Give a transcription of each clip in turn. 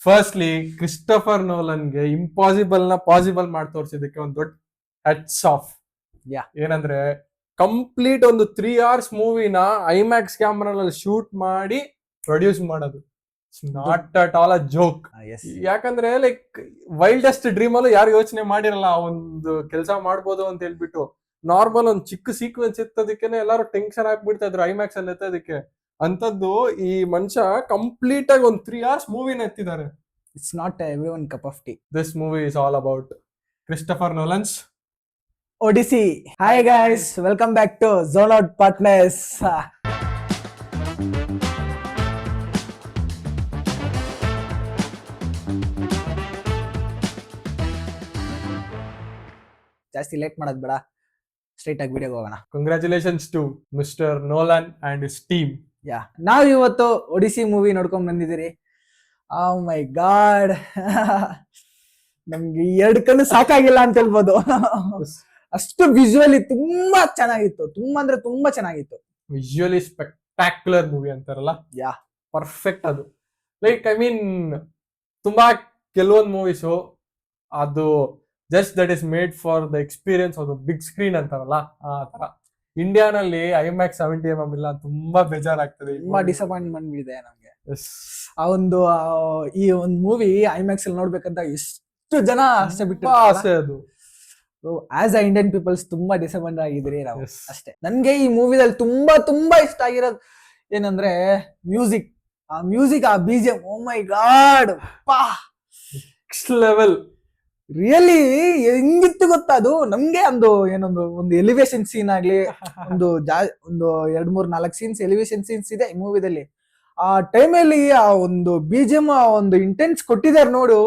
Firstly Christopher ನೋಲನ್ಗೆ impossible ನ possible ಮಾಡಿ ತೋರಿಸಿದಕ್ಕೆ ಒಂದು ದೊಡ್ಡ ಹ್ಯಾಟ್ಸ್ ಆಫ್. ಏನಂದ್ರೆ ಕಂಪ್ಲೀಟ್ ಒಂದು 3 hours ಮೂವಿನ ಐಮ್ಯಾಕ್ಸ್ ಕ್ಯಾಮ್ರಾನಲ್ಲಿ ಶೂಟ್ ಮಾಡಿ ಪ್ರೊಡ್ಯೂಸ್ ಮಾಡೋದು not at all a joke. ಯಾಕಂದ್ರೆ ಲೈಕ್ ವೈಲ್ಡೆಸ್ಟ್ ಡ್ರೀಮ್ ಅಲ್ಲೂ ಯಾರು ಯೋಚನೆ ಮಾಡಿರಲ್ಲ ಒಂದು ಕೆಲಸ ಮಾಡ್ಬೋದು ಅಂತ ಹೇಳ್ಬಿಟ್ಟು. ನಾರ್ಮಲ್ ಒಂದು ಚಿಕ್ಕ ಸೀಕ್ವೆನ್ಸ್ ಎತ್ತೋದಕ್ಕೆ ಎಲ್ಲಾರು ಟೆನ್ಷನ್ ಆಗ್ಬಿಡ್ತಾ ಇದ್ರು ಐಮ್ಯಾಕ್ಸ್ ಅಲ್ಲಿ ಎತ್ತೋದಕ್ಕೆ. ಅಂತದ್ದು ಈ ಮನುಷ್ಯ ಕಂಪ್ಲೀಟ್ ಆಗಿ ಒಂದು 3 hours ಮೂವಿನ ಎತ್ತಿದ್ದಾರೆ. It's not everyone cup of tea. This movie is all about Christopher Nolan's Odyssey. Hi guys, welcome back to Zone Out Partners. ಜಾಸ್ತಿ ಲೇಟ್ ಮಾಡೋದು ಬೇಡ, ಸ್ಟ್ರೈಟ್ ಆಗಿ ವಿಡಿಯೋಗೆ ಹೋಗೋಣ. Congratulations to mister Nolan and his team. ನಾವು ಇವತ್ತು ಒಡಿಸಿ movie ನೋಡ್ಕೊಂಡ್ ಬಂದಿದ್ದೀರಿ. ಓ ಮೈ ಗಾಡ್, ನಮ್ಗೆ 2 ಕಣ್ಣು ಸಾಕಾಗಿಲ್ಲ ಅಂತ ಹೇಳ್ಬೋದು. ಅಷ್ಟು ವಿಜುವಲಿ ತುಂಬಾ ಚೆನ್ನಾಗಿತ್ತು, ತುಂಬಾ ಅಂದ್ರೆ ತುಂಬಾ ಚೆನ್ನಾಗಿತ್ತು. ವಿಜುವಲಿ ಸ್ಪೆಕ್ಟಾಕ್ಯುಲರ್ ಮೂವಿ ಅಂತಾರಲ್ಲ, ಪರ್ಫೆಕ್ಟ್ ಅದು. ಲೈಕ್ ಐ ಮೀನ್ ತುಂಬಾ ಕೆಲವೊಂದು ಮೂವೀಸು ಅದು just that is made for the experience of the big screen ಅಂತಾರಲ್ಲ ಆ ತರ. ಇಂಡಿಯಾನಲ್ಲಿ ಐಮ್ಯಾಕ್ಸ್ 70mm ಇಲ್ಲ, ತುಂಬಾ ಬೇಜಾರಾಗ್ತದೆ, ತುಂಬಾ ಡಿಸಪಾಯಿಂಟ್ಮೆಂಟ್ ಇದೆ ನಮ್ಗೆ. ಆ ಒಂದು ಈ ಒಂದು ಮೂವಿ ಐಮ್ಯಾಕ್ಸ್ ಅಲ್ಲಿ ನೋಡ್ಬೇಕಂತ ಎಷ್ಟು ಜನ ಆಸೆ ಬಿಟ್ಟು ಆಸೆ ಅದು. ಆಸ್ ಅ ಇಂಡಿಯನ್ ಪೀಪಲ್ಸ್ ತುಂಬಾ ಡಿಸಪಾಯಿಂಟ್ ಆಗಿದ್ರಿ ನಾವು ಅಷ್ಟೇ. ನನ್ಗೆ ಈ ಮೂವಿದಲ್ಲಿ ತುಂಬಾ ತುಂಬಾ ಇಷ್ಟ ಆಗಿರೋದು ಏನಂದ್ರೆ ಮ್ಯೂಸಿಕ್. ಆ BGM, ಓ ಮೈ ಗಾಡ್, ನೆಕ್ಸ್ಟ್ ಲೆವೆಲ್. ರಿಯಲಿ ಹೆಂಗಿತ್ತು ಗೊತ್ತಾ ಅದು. ನಮ್ಗೆ ಒಂದು ಎಲಿವೇಶನ್ ಸೀನ್ ಆಗ್ಲಿ, ಒಂದು 2-3-4 ಸೀನ್ಸ್ ಎಲಿವೇಶನ್ ಸೀನ್ಸ್ ಇದೆ ಈ ಮೂವಿದಲ್ಲಿ. ಆ ಟೈಮಲ್ಲಿ ಆ ಒಂದು BGM ಒಂದು ಇಂಟೆನ್ಸ್ ಕೊಟ್ಟಿದ್ದಾರೆ ನೋಡು.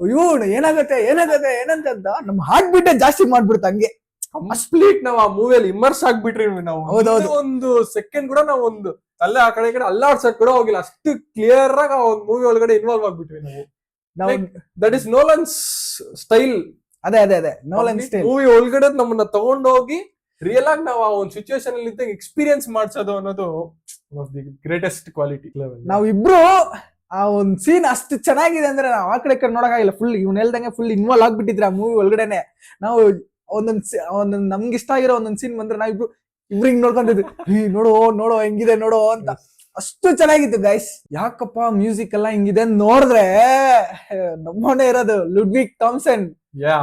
ಅಯ್ಯೋ ಏನಾಗತ್ತೆ ಏನಂತ ನಮ್ ಹಾರ್ಟ್ ಬೀಟ್ ಜಾಸ್ತಿ ಮಾಡ್ಬಿಡ್ತ ಹಂಗೆ. ಕಂಪ್ಲೀಟ್ ನಾವು ಆ ಮೂವಿಯಲ್ಲಿ ಇಮ್ಮರ್ಸ್ ಆಗ್ಬಿಟ್ರಿ ನಾವು. ಹೌದೌದು, ಒಂದು ಸೆಕೆಂಡ್ ಕೂಡ ನಾವು ಒಂದು ಅಲ್ಲೇ ಆ ಕಡೆ ಅಲ್ಲಾಡ್ಸಕ್ ಕೂಡ ಹೋಗಿಲ್ಲ, ಅಷ್ಟು ಕ್ಲಿಯರ್ ಆಗಿ ಆ ಒಂದು ಮೂವಿ ಒಳಗಡೆ ಇನ್ವಾಲ್ವ್ ಆಗ್ಬಿಟ್ವಿ ನಾವು. That is Nolan's style. ಅದೇ ನೋಲನ್ ಸ್ಟೈಲ್. ಮೂವಿ ಒಳಗಡೆ ನಮ್ಮನ್ನ ತಗೊಂಡೋಗಿ ರಿಯಲ್ ಆಗಿ ನಾವು ಆ ಒಂದು ಸಿಚುವೇಶನ್ ಅಲ್ಲಿ ಇದ್ದಾಗ ಎಕ್ಸ್ಪೀರಿಯನ್ಸ್ ಮಾಡ್ಸೋದು ಅನ್ನೋದು ದಿ ಗ್ರೇಟೆಸ್ಟ್ ಕ್ವಾಲಿಟಿ ಲೆವೆಲ್. ನಾವಿಬ್ರು ಆ ಒಂದ್ ಸೀನ್ ಅಷ್ಟು ಚೆನ್ನಾಗಿದೆ ಅಂದ್ರೆ ನಾವು ಆ ಕಡೆ ನೋಡಕ್ಕಾಗಿಲ್ಲ. ಫುಲ್ ಇವ್ನ ಹೇಳ್ದಂಗೆ ಫುಲ್ ಇನ್ವಾಲ್ವ್ ಆಗ್ಬಿಟ್ಟಿದ್ರೆ ಆ ಮೂವಿ ಒಳಗಡೆನೆ. ನಾವು ಒಂದೊಂದ್ ನಮ್ಗೆ ಇಷ್ಟ ಆಗಿರೋ ಒಂದೊಂದ್ ಸೀನ್ ಬಂದ್ರೆ ನಾವಿಬ್ರು ಹಿಂಗ್ ನೋಡ್ಕೊಂಡಿದ್ವಿ, ನೋಡೋ ಹೆಂಗಿದೆ ನೋಡೋ ಅಂತ. ಅಷ್ಟು ಚೆನ್ನಾಗಿತ್ತು ಗೈಸ್. ಯಾಕಪ್ಪ ಮ್ಯೂಸಿಕ್ ಎಲ್ಲ ಹಿಂಗಿದೆ ನೋಡಿದ್ರೆ ನಮ್ಮನೆ ಇರೋದು ಲುಡ್ವಿಗ್ ಥಾಮ್ಸನ್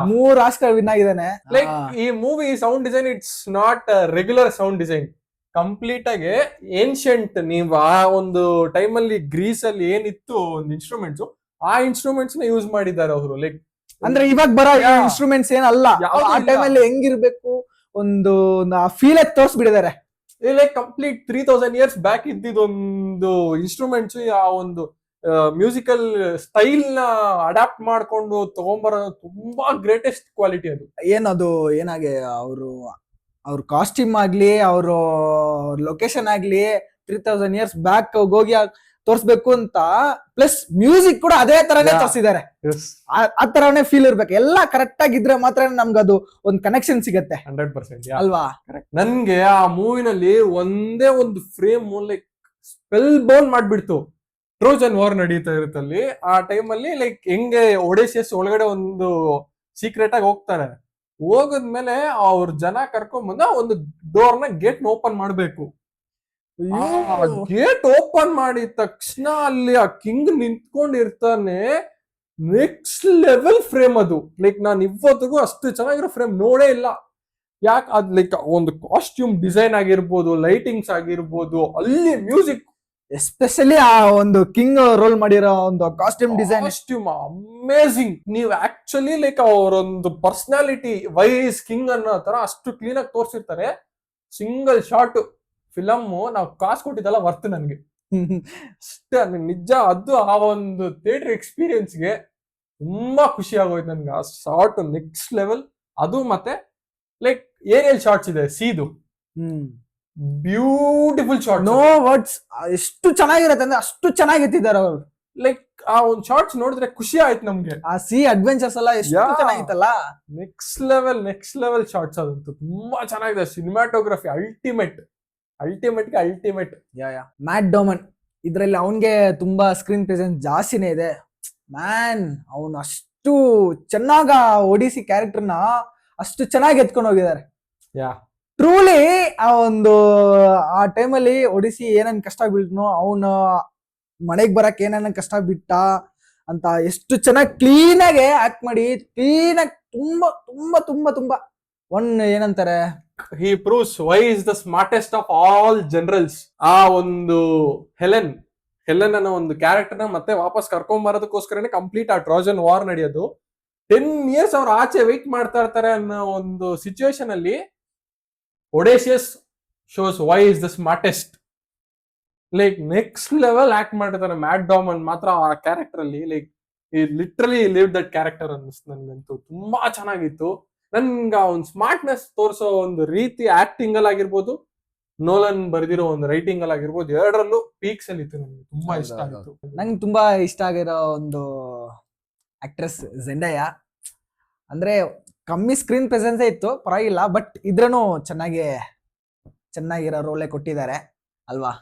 3 ಆಸ್ಕರ್ ವಿನ್ ಆಗಿದ್ದಾನೆ. ಲೈಕ್ ಈ movie sound design it's not regular sound design. Complete ಆಗಿ ಏನ್ಷಿಯಂಟ್, ನೀವು ಆ ಒಂದು ಟೈಮ್ ಅಲ್ಲಿ ಗ್ರೀಸ್ ಅಲ್ಲಿ ಏನಿತ್ತು ಒಂದು ಇನ್ಸ್ಟ್ರೂಮೆಂಟ್ಸ್, ಆ ಇನ್ಸ್ಟ್ರೂಮೆಂಟ್ಸ್ ನ ಯೂಸ್ ಮಾಡಿದ್ದಾರೆ ಅವರು. ಲೈಕ್ ಅಂದ್ರೆ ಇವಾಗ ಬರೋ ಇನ್ಸ್ಟ್ರೂಮೆಂಟ್ಸ್ ಏನಲ್ಲ, ಆ ಟೈಮ್ ಅಲ್ಲಿ ಹೆಂಗಿರ್ಬೇಕು ಒಂದು ಫೀಲ್ ತೋರ್ಸ್ಬಿಟ್ಟಿದ್ದಾರೆ. ಲೈಕ್ ಕಂಪ್ಲೀಟ್ 3000 years ಬ್ಯಾಕ್ ಇದ್ದಿದ್ದೊಂದು ಇನ್ಸ್ಟ್ರೂಮೆಂಟ್ಸ್ ಆ ಒಂದು ಮ್ಯೂಸಿಕಲ್ ಸ್ಟೈಲ್ ನ ಅಡಾಪ್ಟ್ ಮಾಡ್ಕೊಂಡು ತಗೊಂಬರೋದು ತುಂಬಾ ಗ್ರೇಟೆಸ್ಟ್ ಕ್ವಾಲಿಟಿ ಅದು. ಏನದು ಏನಾಗೆ ಅವ್ರ ಕಾಸ್ಟ್ಯೂಮ್ ಆಗ್ಲಿ, ಅವ್ರ ಲೊಕೇಶನ್ ಆಗ್ಲಿ 3000 years ಬ್ಯಾಕ್ ಹೋಗಿ ತೋರ್ಸ್ಬೇಕು ಅಂತ. ಪ್ಲಸ್ ಮ್ಯೂಸಿಕ್ ಕೂಡ ಅದೇ ತರನೇ ತೋರಿಸಿದ್ದಾರೆ. ಆ ತರನೇ ಫೀಲ್ ಇರ್ಬೇಕು. ಎಲ್ಲ ಕರೆಕ್ಟ್ ಆಗಿದ್ರೆ ಮಾತ್ರ ನಮ್ಗದು ಒಂದು ಕನೆಕ್ಷನ್ ಸಿಗತ್ತೆ. 100% ಅಲ್ವಾ? ನನ್ಗೆ ಆ ಮೂವಿನಲ್ಲಿ ಒಂದೇ ಒಂದು ಫ್ರೇಮ್ ಲೈಕ್ ಸ್ಪೆಲ್ ಬೌನ್ ಮಾಡ್ಬಿಡ್ತು. ಟ್ರೋಜನ್ ವಾರ್ ನಡೀತಾ ಇರುತ್ತಲ್ಲಿ ಆ ಟೈಮ್ ಅಲ್ಲಿ ಲೈಕ್ ಹೆಂಗೆ ಒಡೆಸಿಯಸ್ ಒಳಗಡೆ ಒಂದು ಸೀಕ್ರೆಟ್ ಆಗಿ ಹೋಗ್ತಾರೆ. ಹೋಗದ್ಮೇಲೆ ಅವ್ರ ಜನ ಕರ್ಕೊಂಡ್ ಒಂದು ಡೋರ್ ನ ಗೇಟ್ ಓಪನ್ ಮಾಡ್ಬೇಕು. ಗೇಟ್ ಓಪನ್ ಮಾಡಿದ ತಕ್ಷಣ ಅಲ್ಲಿ ಆ ಕಿಂಗ್ ನಿಂತ್ಕೊಂಡಿರ್ತಾನೆ. ನೆಕ್ಸ್ಟ್ ಲೆವೆಲ್ ಫ್ರೇಮ್ ಅದು. ಲೈಕ್ ನಾನು ಇವತ್ತಿಗೂ ಅಷ್ಟು ಚೆನ್ನಾಗಿರೋ ಫ್ರೇಮ್ ನೋಡೇ ಇಲ್ಲ. ಯಾಕೆ ಅದ್ ಲೈಕ್ ಒಂದು ಕಾಸ್ಟ್ಯೂಮ್ ಡಿಸೈನ್ ಆಗಿರ್ಬೋದು, ಲೈಟಿಂಗ್ಸ್ ಆಗಿರ್ಬೋದು, ಅಲ್ಲಿ ಮ್ಯೂಸಿಕ್, ಎಸ್ಪೆಷಲಿ ಆ ಒಂದು ಕಿಂಗ್ ರೋಲ್ ಮಾಡಿರೋ ಒಂದು ಕಾಸ್ಟ್ಯೂಮ್ ಅಮೇಸಿಂಗ್. ನೀವು ಆಕ್ಚುಲಿ ಲೈಕ್ ಅವರೊಂದು ಪರ್ಸನಾಲಿಟಿ ವೈ ಇಸ್ ಕಿಂಗ್ ಅನ್ನೋ ತರ ಅಷ್ಟು ಕ್ಲೀನ್ ಆಗಿ ತೋರಿಸಿರ್ತಾರೆ. ಸಿಂಗಲ್ ಶಾಟ್ ಫಿಲಮ್ ನಾವು ಕಾಸು ಕೊಟ್ಟಿದ್ದಲ್ಲ ವರ್ತ್ ನನ್ಗೆ ಅಷ್ಟೇ. ನಿಜ ಅದು ಆ ಒಂದು ಥಿಯೇಟರ್ ಎಕ್ಸ್ಪೀರಿಯನ್ಸ್ಗೆ ತುಂಬಾ ಖುಷಿ ಆಗೋಯ್ತು ನನ್ಗೆ. ಆ ಶಾರ್ಟ್ ನೆಕ್ಸ್ಟ್ ಲೆವೆಲ್ ಅದು. ಮತ್ತೆ ಲೈಕ್ ಏರಿಯಲ್ ಶಾರ್ಟ್ಸ್ ಇದೆ, ಸೀದು ಬ್ಯೂಟಿಫುಲ್ ಶಾರ್ಟ್, ನೋ ವರ್ಡ್ಸ್. ಎಷ್ಟು ಚೆನ್ನಾಗಿರತ್ತೆ ಅಂದ್ರೆ ಅಷ್ಟು ಚೆನ್ನಾಗಿತ್ತಿದ್ದಾರೆ ಅವರು. ಲೈಕ್ ಆ ಒಂದು ಶಾರ್ಟ್ಸ್ ನೋಡಿದ್ರೆ ಖುಷಿ ಆಯ್ತು ನಮ್ಗೆ. ಆ ಸಿ ಅಡ್ವೆಂಚರ್ಸ್ ಎಲ್ಲ ಎಷ್ಟು ಚೆನ್ನಾಗಿತ್ತಲ್ಲ. ನೆಕ್ಸ್ಟ್ ಲೆವೆಲ್ ಶಾರ್ಟ್ಸ್ ಅದಂತೂ ತುಂಬಾ ಚೆನ್ನಾಗಿದೆ. Cinematography ultimate. ಮ್ಯಾಟ್ ಡಾಮನ್ ಇದ್ರಲ್ಲಿ ಅವನ್ಗೆ ತುಂಬಾ ಸ್ಕ್ರೀನ್ ಪ್ರೆಸೆನ್ಸ್ ಜಾಸ್ತಿನೇ ಇದೆ. ಮ್ಯಾನ್ ಅವನು ಅಷ್ಟು ಚೆನ್ನಾಗ ಒಡಿಸಿ ಕ್ಯಾರೆಕ್ಟರ್ನ ಅಷ್ಟು ಚೆನ್ನಾಗಿ ಎತ್ಕೊಂಡು ಹೋಗಿದ್ದಾರೆ. ಯಾ ಟ್ರೂಲಿ ಆ ಟೈಮಲ್ಲಿ ಒಡಿಸಿ ಏನೇನ್ ಕಷ್ಟ ಬೀಳ್ತನೋ, ಅವನ ಮನೆಗ್ ಬರಕ್ ಏನೇನ ಕಷ್ಟ ಬಿಟ್ಟ ಅಂತ ಎಷ್ಟು ಚೆನ್ನಾಗಿ ಕ್ಲೀನ್ ಆಗಿ ಆಕ್ಟ್ ಮಾಡಿ, ಕ್ಲೀನ್ ಆಗಿ ತುಂಬಾ ತುಂಬಾ ತುಂಬಾ ತುಂಬಾ ಏನಂತಾರೆ, he proves why is the smartest of all generals. ಆ ಒಂದು ಹೆಲೆನ್ ಅನ್ನೋ ಒಂದು ಕ್ಯಾರೆಕ್ಟರ್ನ ಮತ್ತೆ ವಾಪಸ್ ಕರ್ಕೊಂಡ್ ಬರೋದಕ್ಕೋಸ್ಕರನೇ ಕಂಪ್ಲೀಟ್ ಆ ಟ್ರೋಜನ್ ವಾರ್ ನಡೆಯೋದು. 10 years ಅವ್ರು ಆಚೆ ವೆಯ್ಟ್ ಮಾಡ್ತಾ ಇರ್ತಾರೆ ಅನ್ನೋ ಒಂದು ಸಿಚುವೇಶನ್ ಅಲ್ಲಿ Odysseus shows why is the smartest. Like next level act ಮಾಡಿರ್ತಾರೆ ಮ್ಯಾಟ್ ಡಾಮನ್ ಮಾತ್ರ ಆ ಕ್ಯಾರೆಕ್ಟರ್ ಅಲ್ಲಿ. ಲೈಕ್ ಈ ಲಿಟ್ರಲಿ ಲಿವ್ ದಟ್ ಕ್ಯಾರೆಕ್ಟರ್ ಅನ್ನಿಸ್ತು ನನ್ಗಂತೂ. ತುಂಬಾ ಚೆನ್ನಾಗಿತ್ತು. ನನ್ಗ ಅವ್ನ್ ಸ್ಮಾರ್ಟ್ನೆಸ್ ತೋರಿಸೋ ಒಂದು ರೀತಿ ಆಕ್ಟಿಂಗ್ ಅಲ್ಲಿ ಆಗಿರ್ಬೋದು, ನೋಲನ್ ಬರ್ದಿರೋ ಒಂದು ರೈಟಿಂಗ್ ಅಲ್ಲಿ ಆಗಿರ್ಬೋದು, ಎರಡರಲ್ಲೂ ಪೀಕ್ಸ್ ಅಲ್ಲಿ ಇತ್ತು. ನನ್ಗೆ ತುಂಬಾ ಇಷ್ಟ ಆಯ್ತು. ನಂಗೆ ತುಂಬಾ ಇಷ್ಟ ಆಗಿರೋ ಒಂದು ಆಕ್ಟ್ರೆಸ್ ಝೆಂಡಾಯ. ಅಂದ್ರೆ ಕಮ್ಮಿ ಸ್ಕ್ರೀನ್ ಪ್ರೆಸೆನ್ಸೇ ಇತ್ತು, ಪರವಾಗಿಲ್ಲ, ಬಟ್ ಇದ್ರೂ ಚೆನ್ನಾಗಿರೋ ರೋಲೆ ಕೊಟ್ಟಿದ್ದಾರೆ ಅಲ್ವಾ.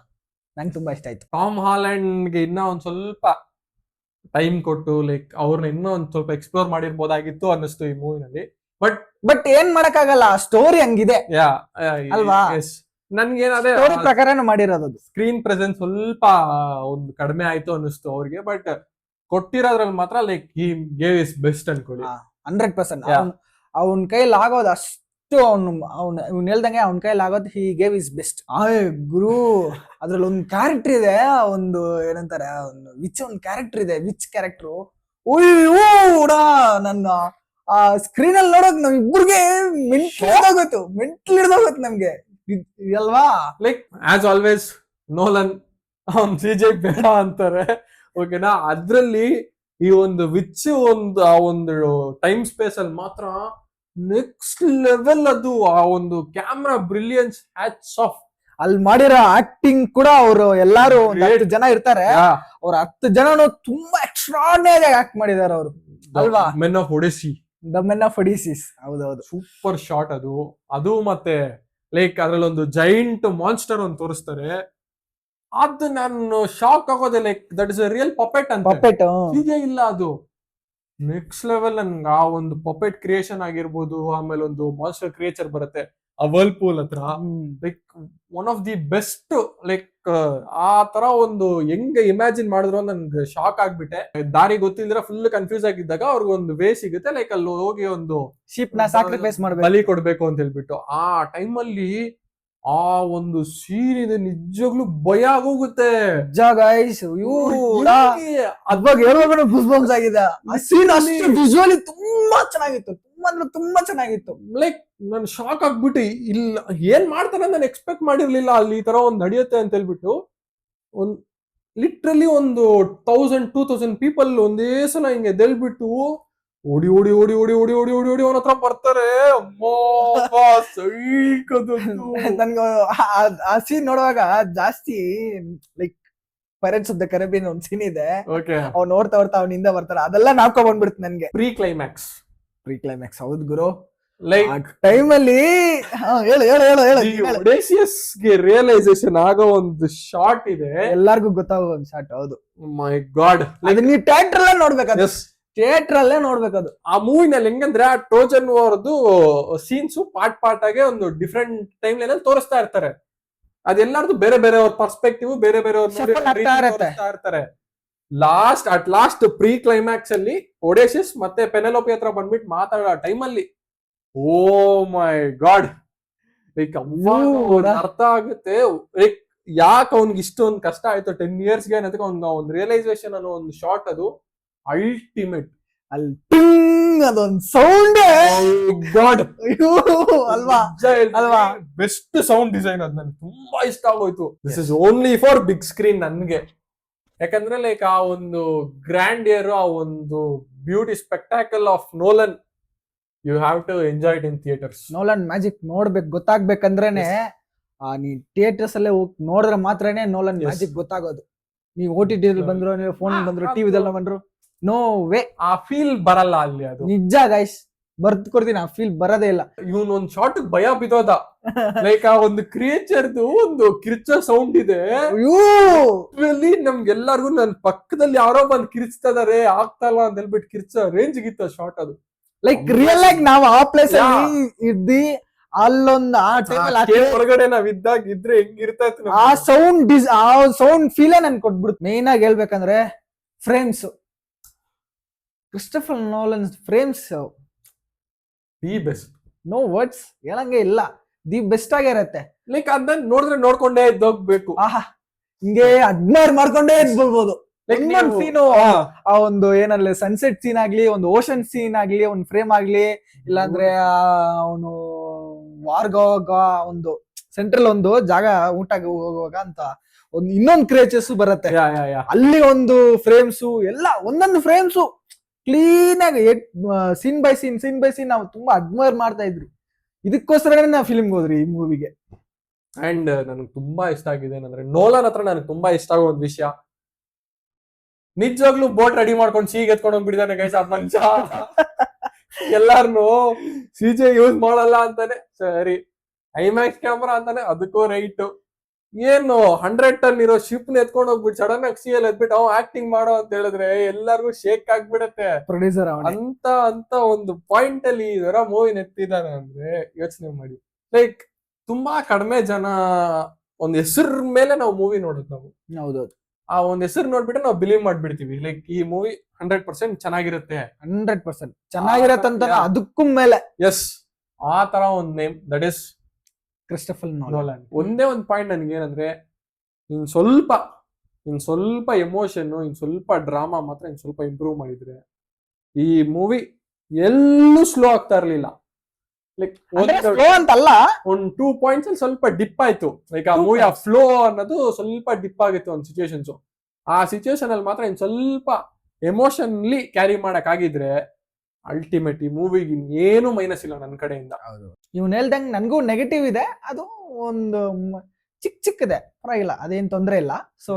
ನಂಗೆ ತುಂಬಾ ಇಷ್ಟ ಆಯ್ತು. ಟಾಮ್ ಹಾಲೆಂಡ್ಗೆ ಇನ್ನೂ ಒಂದ್ ಸ್ವಲ್ಪ ಟೈಮ್ ಕೊಟ್ಟು ಲೈಕ್ ಅವ್ರನ್ನ ಇನ್ನೂ ಒಂದ್ ಸ್ವಲ್ಪ ಎಕ್ಸ್ಪ್ಲೋರ್ ಮಾಡಿರ್ಬೋದಾಗಿತ್ತು ಅನ್ನಿಸ್ತು ಈ ಮೂವಿನಲ್ಲಿ. ಬಟ್ ಏನ್ ಮಾಡಕ್ಕಾಗಲ್ಲ, ಸ್ಟೋರಿ ಹಂಗಿದೆ ಅಲ್ವಾ. ನನ್ಗೇನದೇ ಸ್ಟೋರಿ ಪ್ರಕಾರನೇ ಮಾಡಿರೋದು. ಸ್ಕ್ರೀನ್ ಪ್ರೆಸೆನ್ಸ್ ಸ್ವಲ್ಪ ಒಂದು ಕಡಿಮೆ ಆಯ್ತು ಅನ್ನಿಸ್ತು ಅವ್ರಿಗೆ. ಬಟ್ ಕೊಟ್ಟಿರೋದ್ರಲ್ಲಿ ಮಾತ್ರ like he gave is best ಅನ್ಕೊಳ್ಳಿ. 100% ಅವನ್ ಕೈಲಿ ಆಗೋದು ಅಷ್ಟು ಅವ್ನು ಹೇಳ್ದಂಗೆ ಅವ್ನ ಕೈಲಿ ಆಗೋದು ಹಿ ಗೇವ್ ಇಸ್ ಬೆಸ್ಟ್. ಗುರು ಅದ್ರಲ್ಲಿ ಒಂದು ಕ್ಯಾರೆಕ್ಟರ್ ಇದೆ, ಒಂದು ಏನಂತಾರೆ, ಒಂದು ಕ್ಯಾರೆಕ್ಟರ್ ಇದೆ, ವಿಚ್ ಕ್ಯಾರೆಕ್ಟರ್. ನನ್ನ ಆ ಸ್ಕ್ರೀನ್ ಅಲ್ಲಿ ನೋಡೋಕ್ ನಾವ್ ಇಬ್ಬರಿಗೆ ಮೆಂಟಲ್ ಹಿಡ್ದೋಗುತ್ತೆ ನಮ್ಗೆ ಅಲ್ವಾ. ಲೈಕ್ ಆಸ್ ಆಲ್ವೇಸ್ ನೋಲನ್ ಅವ್ನ್ CGI ಬೇಡ ಅಂತಾರೆ, ಓಕೆನಾ. ಅದ್ರಲ್ಲಿ ಈ ಒಂದು ವಿಚ್ ಆ ಒಂದು ಟೈಮ್ ಸ್ಪೇಸ್ ಅಲ್ಲಿ ಮಾತ್ರ ನೆಕ್ಸ್ಟ್ ಲೆವೆಲ್ ಅದು. ಆ ಒಂದು ಕ್ಯಾಮ್ರಾ ಬ್ರಿಲಿಯನ್ಸ್, ಹ್ಯಾಟ್ಸ್ ಆಫ್. ಅಲ್ಲಿ ಮಾಡಿರೋ ಆಕ್ಟಿಂಗ್ ಕೂಡ ಅವರು ಎಲ್ಲಾರು 10 ಜನ ಇರ್ತಾರೆ, ಅವ್ರ 10 ಜನನು ತುಂಬಾ ಎಕ್ಸ್ಟ್ರಾರ್ಡಿನರಿ ಆಕ್ಟ್ ಮಾಡಿದಾರೆ ಅವರು ಅಲ್ವಾ. Men of Odyssey, the men of Odysseus. ಹೌದೌದು, ಸೂಪರ್ ಶಾಟ್ ಅದು ಮತ್ತೆ ಲೈಕ್ ಅದ್ರಲ್ಲಿ ಒಂದು ಜೈಂಟ್ ಮಾನ್ಸ್ಟರ್ ಒಂದು ತೋರಿಸ್ತಾರೆ. ಅದು ನಾನು ಶಾಕ್ ಆಗೋದೆ. Like that is a real puppet ಅಂತ. ಪಪೆಟ್ ಹೀಗೆ ಇಲ್ಲ, ಅದು ನೆಕ್ಸ್ಟ್ ಲೆವೆಲ್. ನನ್ಗೆ ಆ ಒಂದು ಪಪೆಟ್ ಕ್ರಿಯೇಷನ್ ಆಗಿರ್ಬೋದು, ಆಮೇಲೆ ಒಂದು ಮಾನ್ಸ್ಟರ್ ಕ್ರಿಯೇಚರ್ ಬರುತ್ತೆ ಆ ವರ್ಲ್ಪೂಲ್ ಹತ್ರ. Like one of the best. Like ಆ ತರ ಒಂದು ಹೆಂಗ ಇಮ್ಯಾಜಿನ್ ಮಾಡಿದ್ರು ನನ್ಗೆ ಶಾಕ್ ಆಗ್ಬಿಟ್ಟೆ. ದಾರಿ ಗೊತ್ತಿಲ್ದಿರ ಫುಲ್ ಕನ್ಫ್ಯೂಸ್ ಆಗಿದ್ದಾಗ ಅವ್ರಿಗೆ ಒಂದು ವೇ ಸಿಗುತ್ತೆ. ಲೈಕ್ ಅಲ್ಲಿ ಹೋಗಿ ಒಂದು ಶೀಪ್ ನ ಸ್ಯಾಕ್ರಿಫೈಸ್ ಮಾಡ್ಬೇಕು, ಬಲಿ ಕೊಡ್ಬೇಕು ಅಂತ ಹೇಳ್ಬಿಟ್ಟು. ಆ ಟೈಮಲ್ಲಿ ಆ ಒಂದು ಸೀನ್ ಇದೆ, ನಿಜವಾಗ್ಲೂ ಭಯ ಆಗೋಗುತ್ತೆ. ಆಗಿದೆ. ಆ ಸೀನ್ ಅಷ್ಟು ವಿಜುವಲಿ ತುಂಬಾ ಚೆನ್ನಾಗಿತ್ತು, ತುಂಬಾ ಚೆನ್ನಾಗಿತ್ತು. ಲೈಕ್ ನಾನು ಶಾಕ್ ಆಗ್ಬಿಟ್ಟು, ಇಲ್ಲ ಏನ್ ಮಾಡ್ತಾನೆ ನಾನು ಎಕ್ಸ್ಪೆಕ್ಟ್ ಮಾಡಿರ್ಲಿಲ್ಲ ಅಲ್ಲಿ ಈ ತರ ಒಂದ್ ನಡೆಯುತ್ತೆ ಅಂತ ಹೇಳ್ಬಿಟ್ಟು. ಒಂದ್ ಲಿಟ್ರಲಿ ಒಂದು 1000-2000 ಪೀಪಲ್ ಒಂದೇ ಸಲ ಹಿಂಗೆ ಎದ್ದೇಳ್ಬಿಟ್ಟು ಓಡಿ ಓಡಿ ಓಡಿ ಓಡಿ ಓಡಿ ಓಡಿ ಓಡಿ ಓಡಿ ಅವನ ಹತ್ರ ಬರ್ತಾರೆ. ನನ್ಗೆ ಆ ಸೀನ್ ನೋಡುವಾಗ ಜಾಸ್ತಿ ಲೈಕ್ ಪೈರೇಟ್ಸ್ ಆಫ್ ದ ಕರೇಬಿಯನ್ ಒಂದ್ ಸೀನ್ ಇದೆ, ಅವ್ನು ನೋಡ್ತಾ ಅವನಿಂದ ಬರ್ತಾರೆ, ಅದೆಲ್ಲ ನಾಪ್ಕೊ ಬಂದ್ಬಿಡ್ತು ನನ್ಗೆ. ಪ್ರೀ ಕ್ಲೈಮ್ಯಾಕ್ಸ್ ಹೌದು ಗುರು. ಲೈಕ್ ಟೈಮಲ್ಲಿ ಒಡೇಶಿಯಸ್ಗೆ ರಿಯಲೈಸೇಷನ್ ಆಗೋ ಒಂದು ಶಾಟ್ ಇದೆ, ಎಲ್ಲಾರ್ಗು ಗೊತ್ತಾಗೋ ಒಂದು ಶಾಟ್. ಹೌದು, ಮೈ ಗಾಡ್. ನೀವು ಥಿಯೇಟರ್ ಅಲ್ಲೇ ನೋಡ್ಬೇಕು, ಥಿಯೇಟರ್ ಅಲ್ಲೇ ನೋಡ್ಬೇಕದು. ಆ ಮೂವಿನಲ್ಲಿ ಹೆಂಗಂದ್ರೆ ಆ ಟ್ರೋಜನ್ ವಾರ್ದು ಸೀನ್ಸ್ ಪಾರ್ಟ್ ಆಗಿ ಒಂದು ಡಿಫ್ರೆಂಟ್ ಟೈಮ್ ಲೈನ್ ಅಲ್ಲಿ ತೋರಿಸ್ತಾ ಇರ್ತಾರೆ. ಅದೆಲ್ಲಾರ್ದು ಬೇರೆ ಬೇರೆಯವ್ರ ಪರ್ಸ್ಪೆಕ್ಟಿವ್, ಬೇರೆ ಬೇರೆಯವ್ರ ಇರ್ತಾರೆ. ಲಾಸ್ಟ್ ಪ್ರೀ ಕ್ಲೈಮ್ಯಾಕ್ಸ್ ಅಲ್ಲಿ ಒಡೇಶಿಯಸ್ ಮತ್ತೆ ಪೆನೆಲೋಪಿ ಹತ್ರ ಬಂದ್ಬಿಟ್ಟು ಮಾತಾಡೋ ಟೈಮ್ ಅಲ್ಲಿ ಓ ಮೈ ಗಾಡ್, ಲೈಕ್ ಅರ್ಥ ಆಗುತ್ತೆ ಲೈಕ್ ಯಾಕೆ ಅವ್ನಿಗೆ ಇಷ್ಟೊಂದು ಕಷ್ಟ ಆಯ್ತು 10 yearsಗೆ ಅನ್ನೋದಕ್ಕೆ ಒಂದು ರಿಯಲೈಸೇಷನ್ ಅನ್ನೋ ಒಂದು ಶಾಟ್. ಅದು ಅಲ್ಟಿಮೇಟ್. ಅಲ್ಲಿ ಅದೊಂದು ಸೌಂಡ್ ಗಾಡ್ ಅಲ್ವಾ. ಬೆಸ್ಟ್ ಸೌಂಡ್ ಡಿಸೈನ್ ಅದು ನನ್ಗೆ ತುಂಬಾ ಇಷ್ಟ ಆಗೋಯ್ತು. This is only for big screen ನನ್ಗೆ. ಯಾಕಂದ್ರೆ ಲೈಕ್ ಆ ಒಂದು ಗ್ರ್ಯಾಂಡಿಯರ್, ಆ ಒಂದು beauty spectacle of Nolan, you have to enjoy it in theatres. Nolan magic ನೋಡ್ಬೇಕು, ಗೊತ್ತಾಗ್ಬೇಕಂದ್ರೇನೆ ನೀ ಥಿಯೇಟರ್ಸ್ ಅಲ್ಲೇ ಹೋಗಿ ನೋಡಿದ್ರೆ ಮಾತ್ರನೇ ನೋಲನ್ ಮ್ಯಾಜಿಕ್ ಗೊತ್ತಾಗೋದು. ನೀವು OTT ಬಂದ್ರು, ನೀವು ಫೋನ್ ಬಂದ್ರು, ಟಿವಿದೆಲ್ಲ ಬಂದ್ರು, ನೋ ವೇ ಆ ಫೀಲ್ ಬರಲ್ಲ ಅಲ್ಲಿ. ಅದು ನಿಜ ಗೈಸ್, ಬರ್ದ್ ಕೊಡ್ತೀನಿ, ಆ ಫೀಲ್ ಬರೋದೇ ಇಲ್ಲ. ಇವನ್ ಒಂದ್ ಶಾರ್ಟ್ ಭಯ ಬಿದ್ದೋದ. ಲೈಕ್ ಆ ಒಂದು ಕ್ರಿಯೇಚರ್ದು ಒಂದು ಕಿರ್ಚೋ ಸೌಂಡ್ ಇದೆ, ಅಯ್ಯೋ ನಮ್ಗೆಲ್ಲರಿಗೂ ನನ್ ಪಕ್ಕದಲ್ಲಿ ಯಾರೋ ಬಂದ್ ಕಿರ್ಚ್ತಾ ಇದಾರೆ, ಆಗ್ತಲ್ಲ ಅಂತ ಹೇಳ್ಬಿಟ್ಟು ಕಿರ್ಚೋ ರೇಂಜ್ ಗಿತ್ತು ಶಾರ್ಟ್ ಅದು. ಲೈಕ್ ರಿಯಲ್ ಆಗಿ ನಾವು ಆ ಪ್ಲೇಸ್ ಅಲ್ಲಿ ಇದ್ದಿ ಅಲ್ಲೊಂದ್ ಆ ಟೈಮ್ ಹೊರಗಡೆ ನಾವ್ ಇದ್ದಾಗ ಇದ್ರೆ ಹೆಂಗಿರ್ತಾ ಇತ್ತು. ಆ ಸೌಂಡ್ ಫೀಲೇ ನನ್ ಕೊಟ್ಬಿಡುತ್ತೆ. ಮೇನ್ ಆಗಿ ಹೇಳ್ಬೇಕಂದ್ರೆ frames, Christopher Nolan's frames the best, no words, ಹೇಳಂಗೆ ಇಲ್ಲ, ದಿ ಬೆಸ್ಟ್ ಆಗಿರತ್ತೆ. ಲೈಕ್ ಅದನ್ನ ನೋಡಿದ್ರೆ ನೋಡ್ಕೊಂಡೇ ಇದ್ದೋಗ್ಬೇಕು. ಆಹಾ, ಹಿಂಗೆ ಅಡ್ಮೈರ್ ಮಾಡ್ಕೊಂಡೇ ಇದ್ಬಿಡ್ಬೋದು. ಸೀನು, ಆ ಒಂದು ಏನಲ್ಲ ಸನ್ಸೆಟ್ ಸೀನ್ ಆಗ್ಲಿ, ಒಂದು ಓಷನ್ ಸೀನ್ ಆಗ್ಲಿ, ಒಂದು ಫ್ರೇಮ್ ಆಗ್ಲಿ, ಇಲ್ಲಾಂದ್ರೆ ಅವನು ವಾರ್ಗೋಗ ಒಂದು ಸೆಂಟ್ರಲ್ ಒಂದು ಜಾಗ ಊಟ ಹೋಗುವಾಗ ಅಂತ ಒಂದು ಇನ್ನೊಂದು ಕ್ರಿಯೇಚರ್ಸ್ ಬರುತ್ತೆ, ಅಲ್ಲಿ ಒಂದು ಫ್ರೇಮ್ಸ್ ಎಲ್ಲ ಒಂದೊಂದು ಫ್ರೇಮ್ಸ್ ಕ್ಲೀನ್ ಆಗಿ ಸೀನ್ ಬೈ ಸೀನ್ ನಾವು ತುಂಬಾ ಅಡ್ಮೈರ್ ಮಾಡ್ತಾ ಇದ್ರಿ. ಇದಕ್ಕೋಸ್ಕರ ನಾವು ಫಿಲ್ಮ್ಗೆ ಹೋದ್ರಿ ಈ ಮೂವಿಗೆ. ಅಂಡ್ ನನಗೆ ತುಂಬಾ ಇಷ್ಟ ಆಗಿದೆ ಏನಂದ್ರೆ ನೋಲನ್ ಹತ್ರ ನನಗೆ ತುಂಬಾ ಇಷ್ಟ ಆಗೋ ಒಂದು ವಿಷಯ, ನಿಜವಾಗ್ಲೂ ಬೋಟ್ ರೆಡಿ ಮಾಡ್ಕೊಂಡು ಸೀಗೆ ಎತ್ಕೊಂಡು ಹೋಗ್ಬಿಟ್ಟಿದ್ದಾನೆ ಗೈಸ್ ಆ ಮನುಷ್ಯ. ಎಲ್ಲಾರ್ನು CG ಯೂಸ್ ಮಾಡಲ್ಲ ಅಂತಾನೆ, ಸರಿ ಐಮ್ಯಾಕ್ಸ್ ಕ್ಯಾಮ್ರಾ ಅಂತಾನೆ ಅದಕ್ಕೂ ರೈಟ್. ಏನು 100 ಟನ್ ಇರೋ ಶಿಪ್ ನ ಎತ್ಕೊಂಡು ಹೋಗ್ಬಿಟ್ಟು ಸಡನ್ ಆಗಿ CL ಎದ್ಬಿಟ್ಟು ಅವ್ ಆಕ್ಟಿಂಗ್ ಮಾಡೋ ಅಂತ ಹೇಳಿದ್ರೆ ಎಲ್ಲಾರ್ಗು ಶೇಕ್ ಆಗ್ಬಿಡತ್ತೆ. ಪ್ರೊಡ್ಯೂಸರ್ ಅಂತ ಒಂದು ಪಾಯಿಂಟ್ ಅಲ್ಲಿ ಇದರ ಮೂವಿ ನೆತ್ತಿದಾರೆ ಅಂದ್ರೆ ಯೋಚನೆ ಮಾಡಿ. ಲೈಕ್ ತುಂಬಾ ಕಡಿಮೆ ಜನ ಒಂದ್ ಹೆಸರು ಮೇಲೆ ನಾವು ಮೂವಿ ನೋಡೋದು. ನಾವು ಹೌದೌದು, ಆ ಒಂದ್ ಹೆಸರು ನೋಡ್ಬಿಟ್ಟು ನಾವು ಬಿಲೀವ್ ಮಾಡ್ಬಿಡ್ತೀವಿ, ಲೈಕ್ ಈ ಮೂವಿ 100% ಚೆನ್ನಾಗಿರುತ್ತೆ, 100% ಚೆನ್ನಾಗಿರತ್ತಂತ ಅದಕ್ಕೂ ಮೇಲೆ. ಎಸ್, ಆ ತರ ಒಂದ್ name, that is Christopher Nolan. ಒಂದೇ ಒಂದ್ ಪಾಯಿಂಟ್ ನನ್ಗೆ ಏನಂದ್ರೆ, ಇನ್ ಸ್ವಲ್ಪ ಎಮೋಷನ್, ಇನ್ ಸ್ವಲ್ಪ ಡ್ರಾಮಾ ಮಾತ್ರ ಇನ್ ಸ್ವಲ್ಪ ಇಂಪ್ರೂವ್ ಮಾಡಿದ್ರೆ ಈ ಮೂವಿ ಎಲ್ಲೂ ಸ್ಲೋ ಆಗ್ತಾ ಇರ್ಲಿಲ್ಲ. ಲೈಕ್ ಅಂತಲ್ಲ, ಒಂದ್ 2 ಪಾಯಿಂಟ್ಸ್ ಅಲ್ಲಿ ಸ್ವಲ್ಪ ಡಿಪ್ ಆಯ್ತು. ಲೈಕ್ ಆ ಮೂವಿ ಆ ಫ್ಲೋ ಅನ್ನೋದು ಸ್ವಲ್ಪ ಡಿಪ್ ಆಗಿತ್ತು ಒಂದು ಸಿಚುವೇಶನ್ಸ್. ಆ ಸಿಚುವೇಶನ್ ಅಲ್ಲಿ ಮಾತ್ರ ಇನ್ ಸ್ವಲ್ಪ ಎಮೋಷನ್ಲಿ ಕ್ಯಾರಿ ಮಾಡಕ್ ಆಗಿದ್ರೆ ಅಲ್ಟಿಮೇಟ್ ಈ ಮೂವಿಗೆ ಏನು ಮೈನಸ್ ಇಲ್ಲ ನನ್ನ ಕಡೆಯಿಂದ. ಇವ್ನು ಹೇಳ್ದಂಗೆ ನನ್ಗೂ ನೆಗೆಟಿವ್ ಇದೆ, ಅದು ಒಂದು ಚಿಕ್ಕದೆ, ಪರವಾಗಿಲ್ಲ, ಅದೇನ್ ತೊಂದ್ರೆ ಇಲ್ಲ. ಸೊ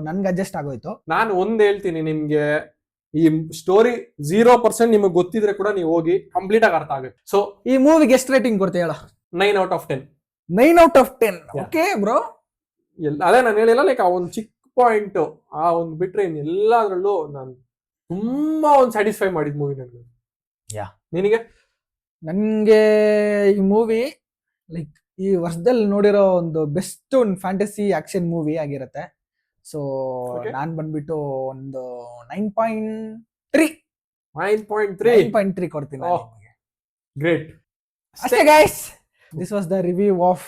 ನನ್ಗೆ ಅಡ್ಜಸ್ಟ್ ಆಗೋಯ್ತು. ನಾನು ಒಂದ್ ಹೇಳ್ತೀನಿ ನಿಮ್ಗೆ, ಈ ಸ್ಟೋರಿ 0% ನಿಮಗೆ ಗೊತ್ತಿದ್ರೆ ಕೂಡ ನೀವು ಹೋಗಿ ಕಂಪ್ಲೀಟ್ ಆಗಿ ಅರ್ಥ ಆಗುತ್ತೆ. ಸೊ ಈ ಮೂವಿಗೆ ಎಷ್ಟು ರೇಟಿಂಗ್ ಕೊಡ್ತೀಯ ಹೇಳ? 9 out of 10. 9 out of 10. Okay bro, ಅದೇ ನಾನು ಹೇಳಿಲ್ಲ, ಲೈಕ್ ಆ ಒಂದು ಚಿಕ್ಕ ಪಾಯಿಂಟ್ ಆ ಒಂದು ಬಿಟ್ರೆ ಎಲ್ಲಾದ್ರಲ್ಲೂ ನಾನು ತುಂಬಾ ಒಂದು ಸ್ಯಾಟಿಸ್ಫೈ ಮಾಡಿದ್ ಮೂವಿ ನನಗೆ. ನಿನಗೆ? ನನ್ಗೆ ಈ ಮೂವಿ ಲೈಕ್ ಈ ವರ್ಷದಲ್ಲಿ ನೋಡಿರೋ ಒಂದು ಬೆಸ್ಟ್ ಒಂದು ಫ್ಯಾಂಟಸಿ ಆಕ್ಷನ್ ಮೂವಿ ಆಗಿರತ್ತೆ. ಸೊ ನಾನ್ ಬಂದ್ಬಿಟ್ಟು ಒಂದು 9.3 ಕೊಡ್ತೀನಿ. ಗ್ರೇಟ್. ಅಷ್ಟೇ guys, this was the review of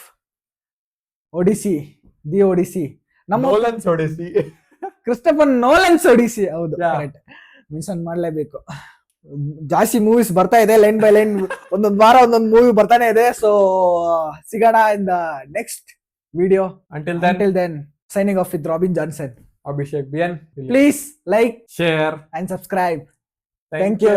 Odyssey, the Odyssey, ನಮ್ಮ ಕ್ರಿಸ್ಟೋಫರ್ ನೋಲನ್ಸ್ ಒಡಿಸಿ. ಹೌದು, ಕರೆಕ್ಟ್, ಮೆನ್ಷನ್ ಮಾಡ್ಲೇಬೇಕು. ಜಾಸ್ತಿ ಮೂವೀಸ್ ಬರ್ತಾ ಇದೆ, ಲೈನ್ ಬೈ ಲೈನ್ ಒಂದೊಂದು ವಾರ ಒಂದೊಂದು ಮೂವಿ ಬರ್ತಾನೆ ಇದೆ. ಸೊ ಸಿಗೋಣ in the next video. Until then, signing off with Robin Johnson. Abhishek BN. Please like, share and subscribe. Thank you.